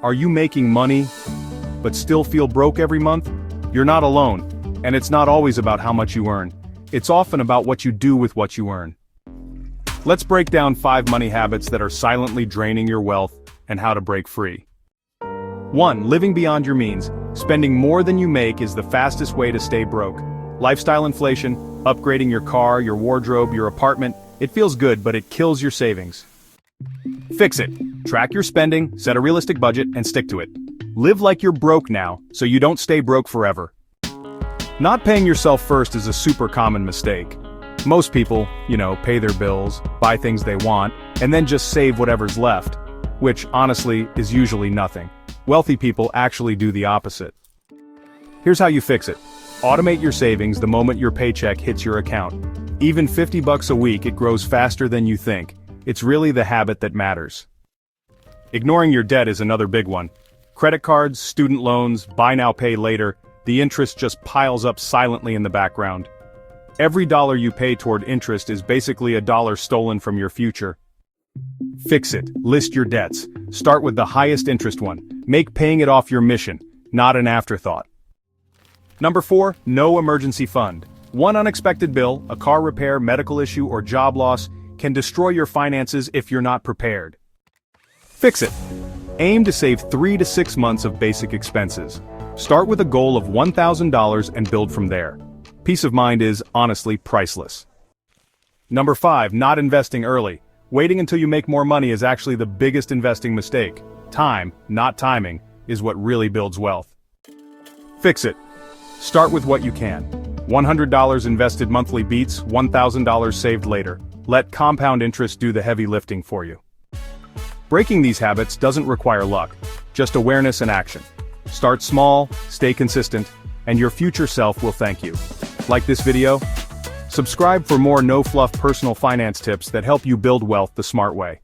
Are you making money, but still feel broke every month? You're not alone, and it's not always about how much you earn. It's often about what you do with what you earn. Let's break down 5 money habits that are silently draining your wealth and how to break free. 1. Living beyond your means. Spending more than you make is the fastest way to stay broke. Lifestyle inflation, upgrading your car, your wardrobe, your apartment, it feels good, but it kills your savings. Fix it. Track your spending, set a realistic budget, and stick to it. Live like you're broke now, so you don't stay broke forever. Not paying yourself first is a super common mistake. Most people, pay their bills, buy things they want, and then just save whatever's left, which, honestly, is usually nothing. Wealthy people actually do the opposite. Here's how you fix it. Automate your savings the moment your paycheck hits your account. Even $50 a week, it grows faster than you think. It's really the habit that matters. Ignoring your debt is another big one. Credit cards, student loans, buy now pay later, the interest just piles up silently in the background. Every dollar you pay toward interest is basically a dollar stolen from your future. Fix it. List your debts. Start with the highest interest one. Make paying it off your mission, not an afterthought. Number 4, no emergency fund. One unexpected bill, a car repair, medical issue, or job loss can destroy your finances if you're not prepared. Fix it. Aim to save 3 to 6 months of basic expenses. Start with a goal of $1,000 and build from there. Peace of mind is, honestly, priceless. Number 5, not investing early. Waiting until you make more money is actually the biggest investing mistake. Time, not timing, is what really builds wealth. Fix it. Start with what you can. $100 invested monthly beats $1,000 saved later. Let compound interest do the heavy lifting for you. Breaking these habits doesn't require luck, just awareness and action. Start small, stay consistent, and your future self will thank you. Like this video? Subscribe for more no-fluff personal finance tips that help you build wealth the smart way.